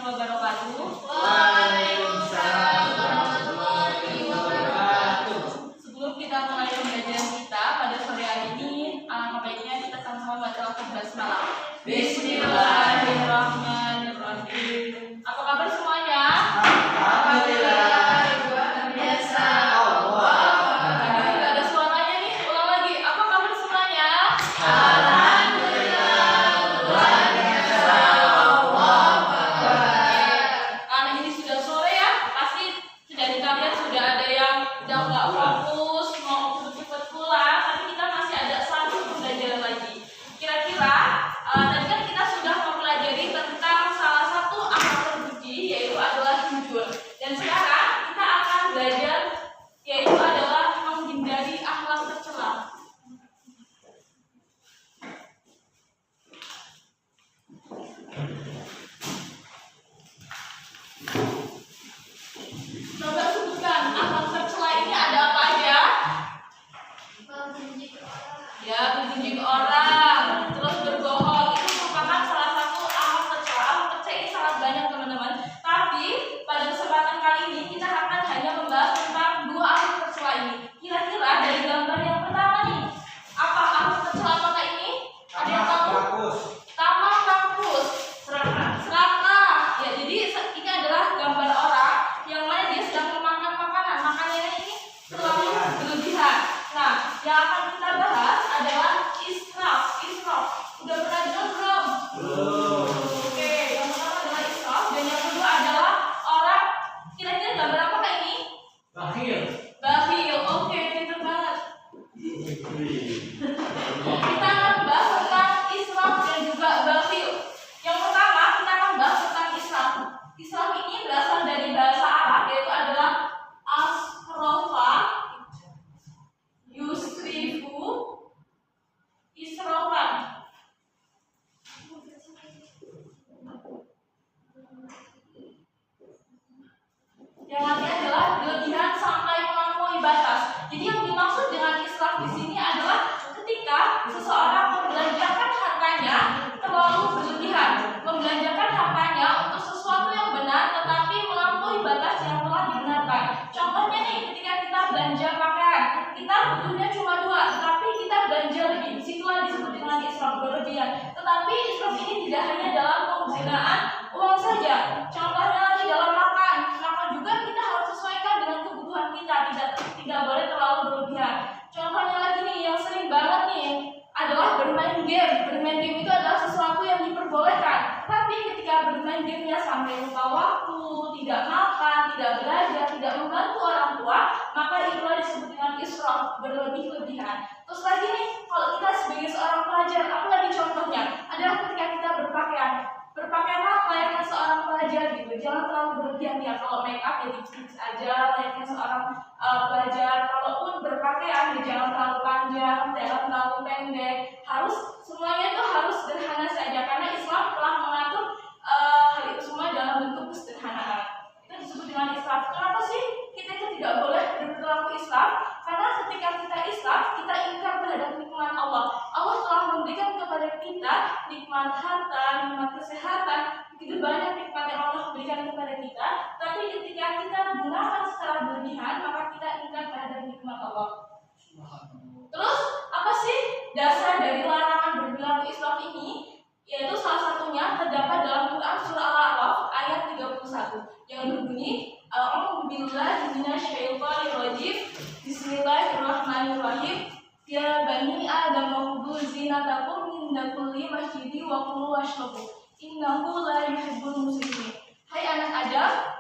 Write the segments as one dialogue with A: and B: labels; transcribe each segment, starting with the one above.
A: wabarakatuh.
B: Waalaikumsalam warahmatullahi wabarakatuh.
A: Sebelum kita mulai pembelajaran kita pada sore hari ini, alangkah baiknya kita sama-sama baca lafaz basmalah. Bismillahirrahmanirrahim. Apa kabar semuanya?
B: Alhamdulillah, luar biasa.
A: Ada suaranya nih, ulang lagi. Apa kabar semuanya?
B: Alhamdulillah, luar biasa.
A: Karena ini sudah sore ya, pasti dari kalian sudah ada yang udah nggak fokus, mau cepet pulang, tapi kita masih ada satu pembelajaran lagi. Kira-kira tadi kan kita sudah mempelajari tentang salah satu akhlak terpuji, yaitu adalah jujur. Dan sekarang kita akan belajar yaitu adalah menghindari akhlak tercela. Coba sebutkan akhlak tercela ini ada apa aja? Ya, menjijik orang, terus berbohong, itu merupakan salah satu akhlak tercela. Akhlak tercela ini sangat banyak teman-teman. Tapi pada kesempatan kali ini kita akan hanya membahas tentang dua akhlak tercela ini. Kira-kira dari gambar yang pertama nih, apa akhlak tercela apakah ini? Ada yang tahu? Tamak rakus, serakah. Ya, jadi ini adalah gambar orang yang mana dia sedang memakan makanan. Makanannya ini terlalu berlebihan. Nah, yang akan kita bahas adalah israf. Udah pernah dengar belum? Oke, yang pertama adalah israf dan yang kedua adalah orang. Kira-kira gambar apa ini? Bakhil. Oke, pintar banget. Kita akan bahas tentang israf dan juga bakhil. Yang pertama kita akan bahas tentang israf. Israf ini berasal dari bahasa Arab, yaitu adalah asrofa, yusrifu, israfan. Yang artinya adalah berlebihan sampai melampaui batas. Jadi yang dimaksud dengan israf di sini adalah ketika seseorang membelanjakan hartanya terlalu berlebihan, membelanjakan hartanya untuk sesuatu yang benar tetapi melampaui batas yang telah dibenarkan. Contohnya nih, ketika kita belanja pakaian, kita butuhnya cuma 2, tapi kita belanja lebih. Disitulah disebut dengan israf, berlebihan. Tetapi israf ini tidak hanya dalam penggunaan uang saja. Contohnya lagi dalam makan juga kita harus sesuaikan dengan kebutuhan kita, tidak boleh terlalu berlebihan. Contohnya lagi nih, yang sering banget nih adalah bermain game. Bermain game itu adalah sesuatu yang diperbolehkan. Tapi ketika bermain gamenya sampai lupa waktu, tidak makan, tidak belajar, tidak membantu orang tua, maka itulah disebut dengan israf, berlebih-lebihan. Terus lagi nih, kalau kita sebagai seorang pelajar, apalagi contohnya adalah ketika kita berpakaian. Berpakaianlah layaknya seorang pelajar gitu, jangan terlalu berlebihan ya. Kalau make up ya dikit aja layaknya seorang pelajar. Kalaupun berpakaian ya jangan terlalu panjang, jangan terlalu pendek. Semuanya itu harus sederhana saja karena Islam telah mengatur hal itu semua dalam bentuk kesederhanaan. Itu disebut dengan Islam. Kenapa sih kita itu tidak boleh berperilaku Islam? Karena ketika kita Islam, kita ingkar terhadap nikmat Allah. Allah telah memberikan kepada kita nikmat harta, nikmat kesehatan, begitu banyak nikmat yang Allah berikan kepada kita. Tapi ketika kita gunakan secara berlebihan, maka kita ingkar terhadap nikmat Allah. Terus apa sih dasar dari larangan berperilaku Islam ini? Yaitu salah satunya terdapat dalam Quran surah Al-A'raf ayat 31 yang berbunyi A'udzubillahi minasyaitonirrajim. Bismillahirrahmanirrahim. Ya bani Adam khudhu zinatakum inda kulli masjidi wa kulu washrabu innahu la yuhibbul musrifin. Hai anak Adam,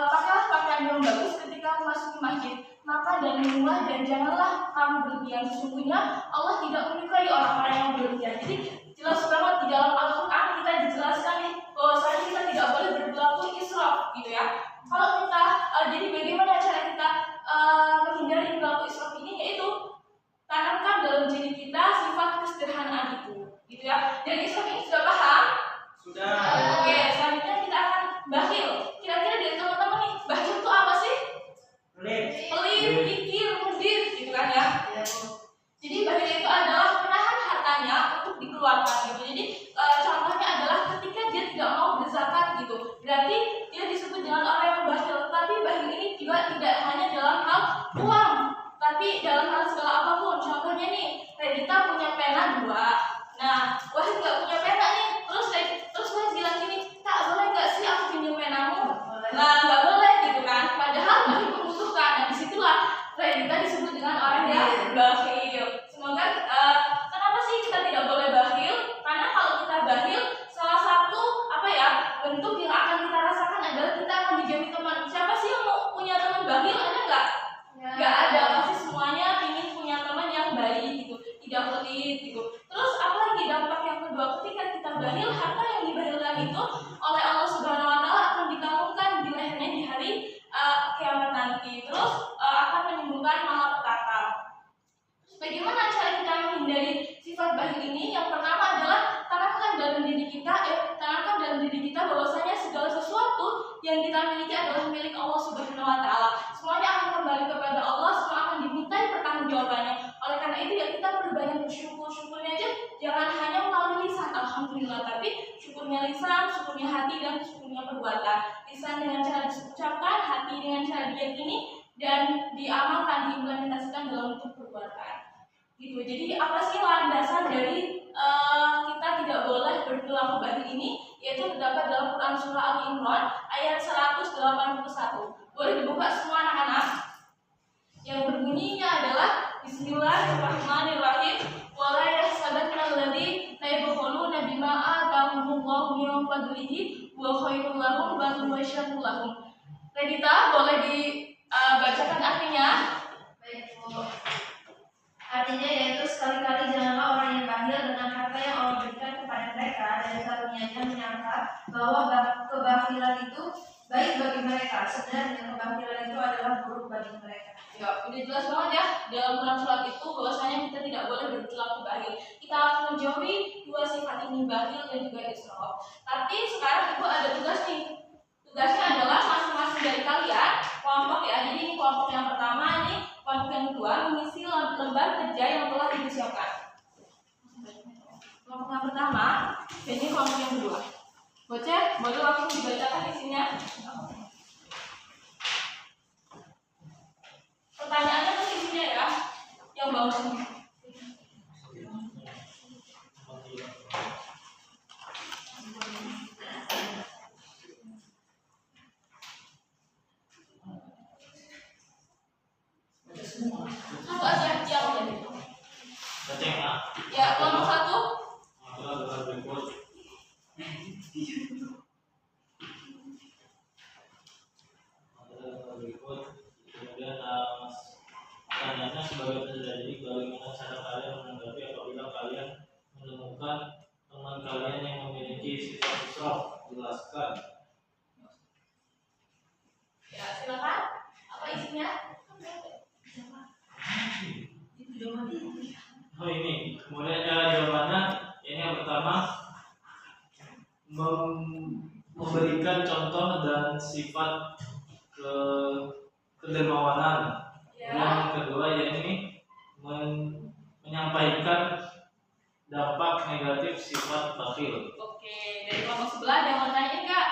A: pakailah pakaian yang bagus ketika memasuki masjid. Maka dan minumlah dan janganlah kamu berlebihan. Sesungguhnya Allah tidak menyukai orang-orang yang berlebihan. Jadi jelas banget di dalam Al-Quran kita dijelaskan nih bahwasanya kita tidak boleh berperilaku israf gitu ya. Kalau kita jadi bagaimana cara kita menghindari perilaku israf ini, yaitu tanamkan dalam diri kita sifat kesederhanaan itu gitu ya. Dan israf ini sudah paham?
B: Sudah.
A: Oke, selanjutnya kita akan bakhil. Kira-kira dari teman-teman nih, bakhil itu apa sih? Pelit, kikir, mudir gitu kan ya. Jadi bakhil itu adalah menahan hartanya untuk dikeluarkan gitu. Jadi contohnya adalah ketika dia pena 2. Nah, Wahid nggak punya pena nih. Terus Wahid bilang gini, "Kak, boleh nggak sih aku pinjam penamu?" Nah, nggak boleh gitu kan. Padahal Wahid membutuhkan. Nah, disitulah Redita disebut dengan orang yang bakhil. Semoga kenapa sih kita tidak boleh bakhil? Karena kalau kita bakhil, salah satu bentuk yang akan kita rasakan adalah kita akan dijauhi teman. Siapa sih yang mau punya teman bakhil? Ada nggak? Nggak ada. Pasti semuanya ingin punya teman yang baik gitu, tidak pelit gitu. Terus apalagi dampak yang kedua, ketika kita bakhil, harta yang dibakhilkan itu oleh Allah Subhanahu Wa Taala akan dikalungkan di lehernya di hari kiamat nanti. Terus akan menimbulkan malapetaka. Bagaimana cara kita menghindari sifat bakhil ini? Yang pertama adalah tanamkan dalam diri kita bahwasanya segala sesuatu yang kita miliki adalah milik Allah Subhanahu Wa Taala. Semuanya akan kembali kepada Allah, semua akan dimintai pertanggungjawabannya. Oleh karena itu ya kita perlu banyak bersyukur. Syukurnya aja jangan hanya melalui lisan alhamdulillah, tapi syukurnya lisan, syukurnya hati, dan syukurnya perbuatan. Lisan dengan cara diucapkan, hati dengan cara diyakini, dan diamalkan, diimplementasikan dalam bentuk perbuatan. Gitu. Jadi apa sih landasan dari kita tidak boleh berperilaku bakhil ini? Yaitu terdapat dalam Quran surah Al-Imran ayat 181. Boleh dibuka semua anak-anak? Yang berbunyinya adalah Bismillahirrahmanirrahim. Wala yahsabanna alladzi la yabkhuluna bima atahumullahu min fadlihi wa khairul lahum bal huwa syarrul lahum. Redita, boleh dibacakan artinya?
C: Baik, Bu. Artinya yaitu sekali-kali janganlah orang yang bakhil dengan harta yang Allah berikan kepada mereka dari karunia-Nya menyangka bahwa kebakhilan itu baik bagi mereka, sebenarnya kebakhilan itu adalah buruk bagi mereka.
A: Ya, udah jelas banget ya dalam Quran surat itu bahwasanya kita tidak boleh berperilaku bakhil. Kita harus menjauhi dua sifat ini, bakhil dan juga israf. Tapi sekarang Ibu ada tugas nih. Tugasnya adalah masing-masing dari kalian kelompok ya. Jadi ini kelompok yang pertama, ini kelompok yang kedua mengisi lembar kerja yang telah disiapkan. Kelompok yang pertama, ini kelompok yang kedua. Bocah, boleh langsung dibacakan isinya. Pertanyaannya tuh isinya ya, yang bawah sini. Satu aja yang jadi. Ya, kelompok satu.
B: Kemudian pertanyaannya sebagai peserta didik, bagaimana cara kalian menanggapi apabila kalian menemukan teman kalian yang memiliki sifat israf? Jelaskan.
A: Ya, silakan. Apa isinya?
B: Oh ini, kemudian jawabannya ini yang pertama memberikan contoh dan sifat kedermawanan.
A: Ya.
B: Yang kedua yakni menyampaikan dampak negatif sifat bakhil.
A: Oke, dari kelompok sebelah ada yang mau tanya nggak?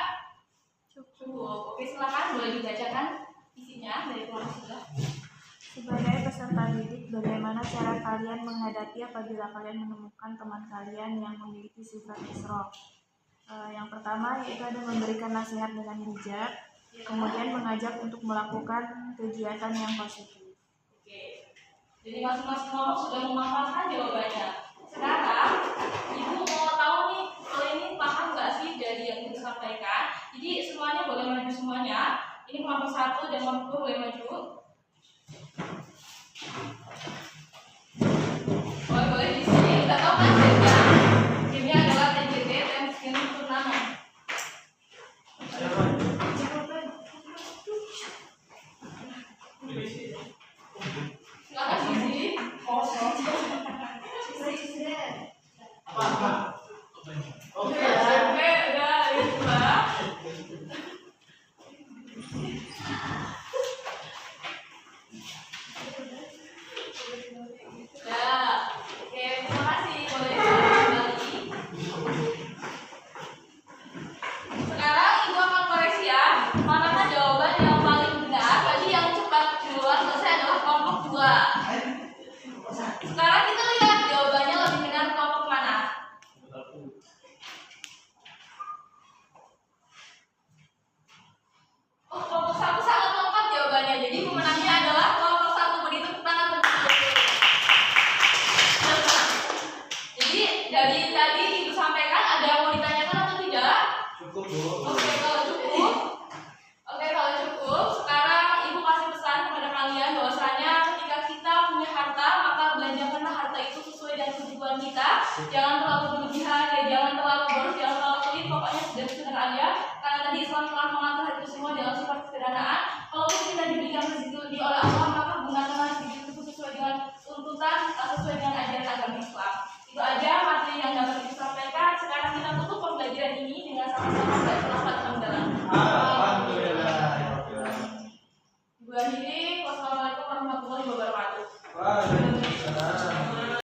A: Cukup. Oke, silakan boleh dibacakan isinya dari kelompok sebelah.
D: Sebagai peserta didik, bagaimana cara kalian menghadapi apabila kalian menemukan teman kalian yang memiliki sifat israf? Yang pertama yaitu ada memberikan nasihat dengan bijak, kemudian mengajak untuk melakukan kegiatan yang positif.
A: Oke, jadi masing-masing kelompok sudah memaparkan jawabannya. Sekarang, Ibu mau tahu nih, kalau ini paham nggak sih dari yang Ibu sampaikan? Jadi semuanya boleh maju semuanya. Ini kelompok satu dan kelompok dua boleh maju. Boleh di sini. Kita tahu kan gamenya? Gamenya adalah TJT, Thanksgiving Tournament. Silakan sisi. Oke, udah dua. Ya, oke, terima kasih. Boleh kembali. Sekarang Ibu akan koreksi ya. Manakah jawaban yang paling benar? Tadi yang cepat keluar selesai adalah kelompok 2. Sekarang kita lihat jawabannya lebih benar jadi tadi Ibu sampaikan, ada yang mau ditanyakan atau tidak?
B: Cukup Bu.
A: Oke, kalau cukup. Oke, kalau cukup, sekarang Ibu kasih pesan kepada kalian bahwasanya ketika kita punya harta, maka belanjakanlah harta itu sesuai dengan kebutuhan kita. Jangan terlalu berlebihan, ya, jangan terlalu boros, jangan terlalu pelit, pokoknya sederhana aja. Karena tadi Islam telah mengatur hal itu semua dengan sifat kesederhanaan.